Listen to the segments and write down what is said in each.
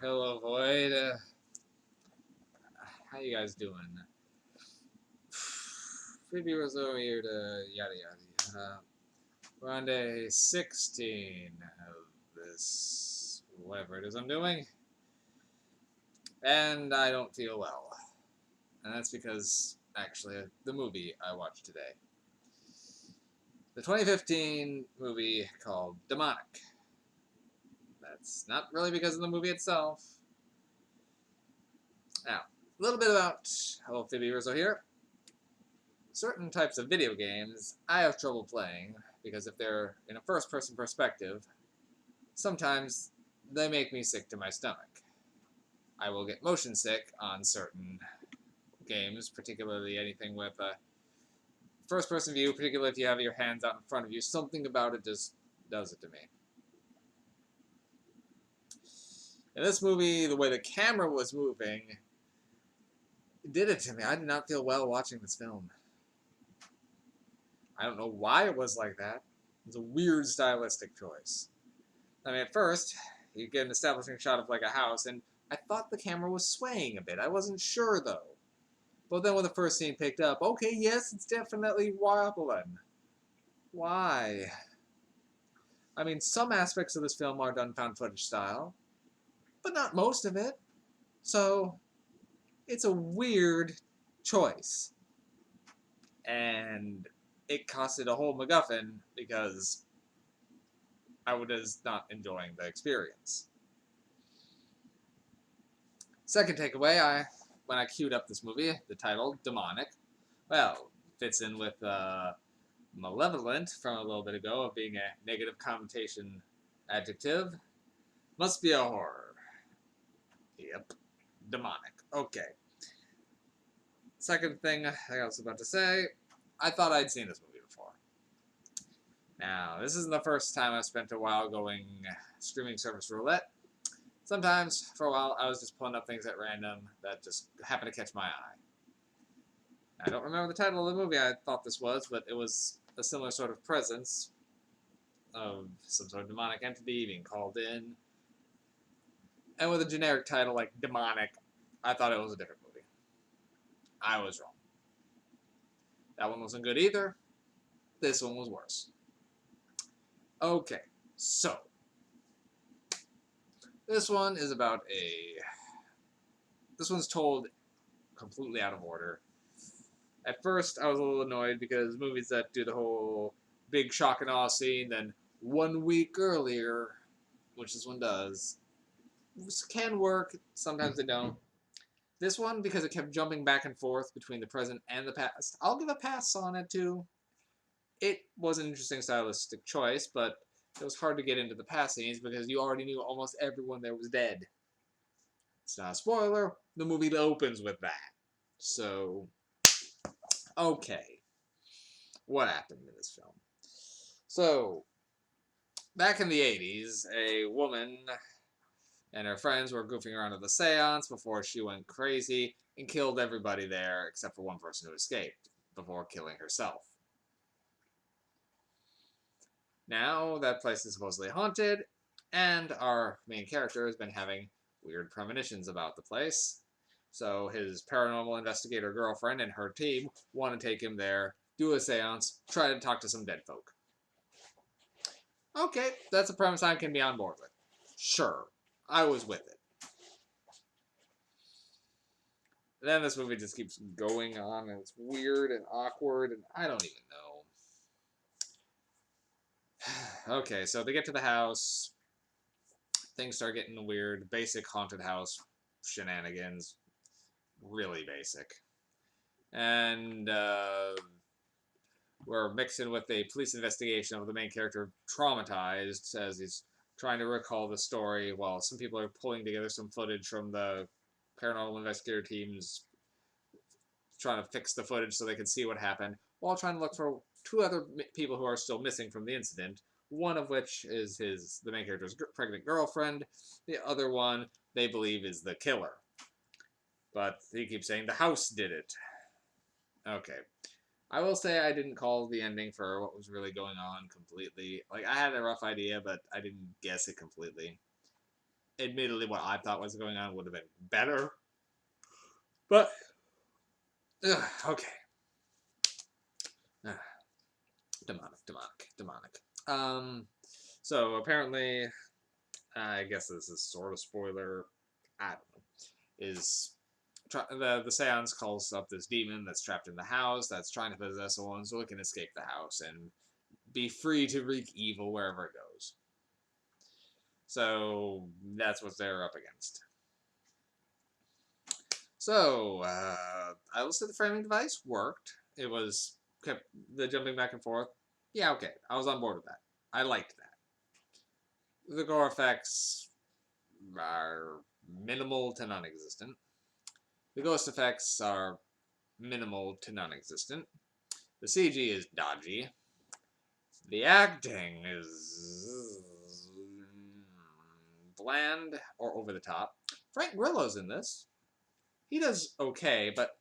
Hello, Void. How you guys doing? Phoebe was over here to yada yada yada. We're on day 16 of this, whatever it is I'm doing, and I don't feel well. And that's because, actually, the movie I watched today. The 2015 movie called Demonic. That's not really because of the movie itself. Now, a little bit about Phoebe Rizzo here. Certain types of video games I have trouble playing because if they're in a first-person perspective, sometimes they make me sick to my stomach. I will get motion sick on certain games, particularly anything with a first-person view, particularly if you have your hands out in front of you. Something about it just does it to me. In this movie, the way the camera was moving did it to me. I did not feel well watching this film. I don't know why it was like that. It was a weird stylistic choice. I mean, at first, you get an establishing shot of like a house, and I thought the camera was swaying a bit. I wasn't sure though. But then when the first scene picked up, okay, yes, it's definitely wobbling. Why? I mean, some aspects of this film are done found footage style, but not most of it. So, it's a weird choice. And it costed a whole MacGuffin because I was not enjoying the experience. Second takeaway, when I queued up this movie, the title, Demonic, well, fits in with malevolent from a little bit ago of being a negative connotation adjective. Must be a horror. Yep. Demonic. Okay. Second thing I was about to say, I thought I'd seen this movie before. Now, this isn't the first time I've spent a while going streaming service roulette. Sometimes, for a while, I was just pulling up things at random that just happened to catch my eye. I don't remember the title of the movie I thought this was, but it was a similar sort of presence of some sort of demonic entity being called in. And with a generic title like Demonic, I thought it was a different movie. I was wrong. That one wasn't good either. This one was worse. Okay, so this one is about this one's told completely out of order. At first, I was a little annoyed because movies that do the whole big shock and awe scene, then 1 week earlier, which this one does, can work. Sometimes they don't. This one, because it kept jumping back and forth between the present and the past, I'll give a pass on it too. It was an interesting stylistic choice, but it was hard to get into the past scenes because you already knew almost everyone there was dead. It's not a spoiler. The movie opens with that. So, okay. What happened in this film? So, back in the 80s, a woman and her friends were goofing around at the seance before she went crazy and killed everybody there except for one person who escaped before killing herself. Now, that place is supposedly haunted, and our main character has been having weird premonitions about the place. So his paranormal investigator girlfriend and her team want to take him there, do a seance, try to talk to some dead folk. Okay, that's a premise I can be on board with. Sure, I was with it. Then this movie just keeps going on, and it's weird and awkward, and I don't even know. Okay, so they get to the house. Things start getting weird. Basic haunted house shenanigans. Really basic. And we're mixing with a police investigation of the main character traumatized as he's trying to recall the story while some people are pulling together some footage from the paranormal investigator teams trying to fix the footage so they can see what happened while trying to look for two other people who are still missing from the incident, one of which is the main character's pregnant girlfriend. The other one they believe is the killer, but he keeps saying the house did it. Okay, I will say I didn't call the ending for what was really going on completely. Like, I had a rough idea, but I didn't guess it completely. admittedly, what I thought was going on would have been better. But, okay. Demonic. So apparently, I guess this is sort of spoiler. I don't know. Is the seance calls up this demon that's trapped in the house that's trying to possess someone so it can escape the house and be free to wreak evil wherever it goes. So that's what they're up against. So I listed the framing device worked. It was kept the jumping back and forth. Yeah, okay, I was on board with that. I liked that. The gore effects are minimal to non-existent. The ghost effects are minimal to non-existent. The CG is dodgy. The acting is bland or over the top. Frank Grillo's in this. He does okay, but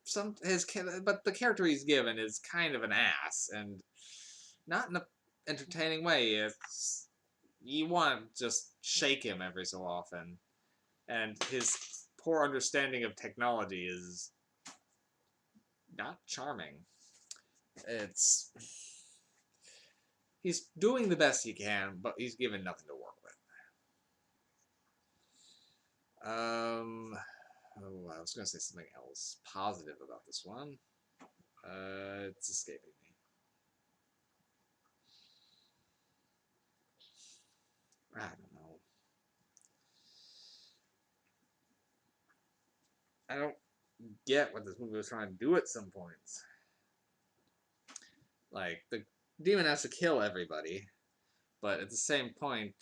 the character he's given is kind of an ass, and not in an entertaining way. It's you want to just shake him every so often, and his poor understanding of technology is not charming. It's he's doing the best he can, but he's given nothing to work with. Oh, I was gonna say something else positive about this one. It's escaping me. I don't know. I don't get what this movie was trying to do at some points. Like, the demon has to kill everybody, but at the same point,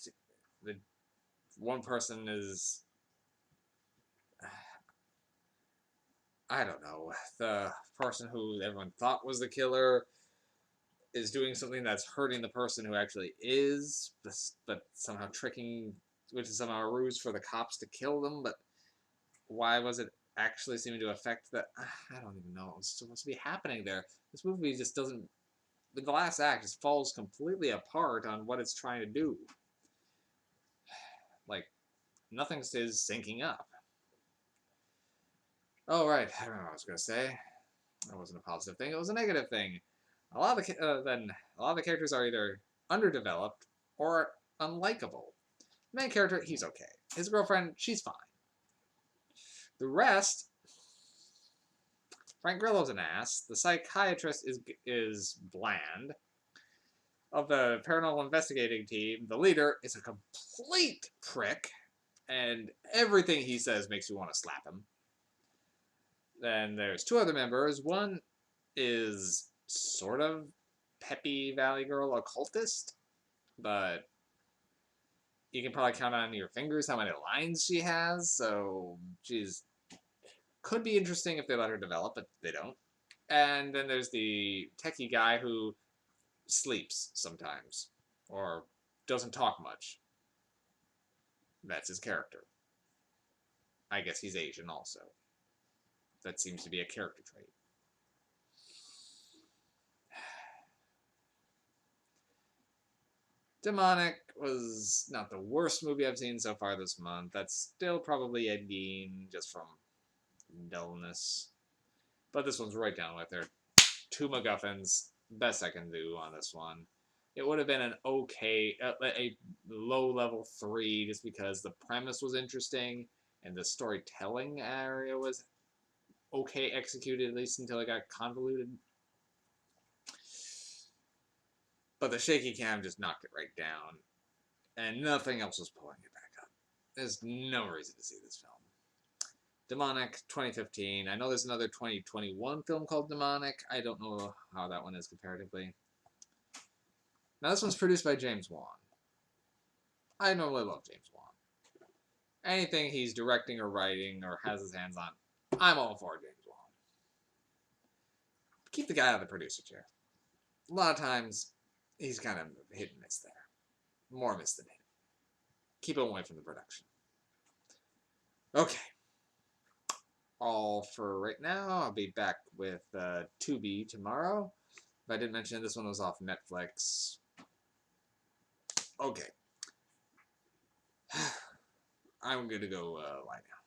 the one person is. I don't know. The person who everyone thought was the killer is doing something that's hurting the person who actually is, but somehow tricking, which is somehow a ruse for the cops to kill them. But why was it actually seeming to affect that? I don't even know what's supposed to be happening there. This movie just doesn't. The last act just falls completely apart on what it's trying to do. Like, nothing is syncing up. Oh, right. I don't know what I was going to say. That wasn't a positive thing. It was a negative thing. A lot of the characters are either underdeveloped or unlikable. The main character, he's okay. His girlfriend, she's fine. The rest, Frank Grillo's an ass. The psychiatrist is bland. Of the paranormal investigating team, the leader is a complete prick, and everything he says makes you want to slap him. Then there's two other members. One is sort of peppy Valley Girl occultist, but you can probably count on your fingers how many lines she has, so she's could be interesting if they let her develop, but they don't. And then there's the techie guy who sleeps sometimes, or doesn't talk much. That's his character. I guess he's Asian also. That seems to be a character trait. Demonic was not the worst movie I've seen so far this month. That's still probably Ed Gein, just from dullness. But this one's right down with there. Two MacGuffins. Best I can do on this one. It would have been an okay, a low level 3 just because the premise was interesting and the storytelling area was okay executed, at least until it got convoluted. But the shaky cam just knocked it right down, and nothing else was pulling it back up. There's no reason to see this film. Demonic, 2015. I know there's another 2021 film called Demonic. I don't know how that one is comparatively. Now, this one's produced by James Wan. I normally love James Wan. Anything he's directing or writing or has his hands on, I'm all for James Wan. Keep the guy out of the producer chair. A lot of times, he's kind of hit and miss there. More miss than hit. Keep him away from the production. Okay. All for right now. I'll be back with Tubi tomorrow. If I didn't mention, this one was off Netflix. Okay. I'm gonna go lie down.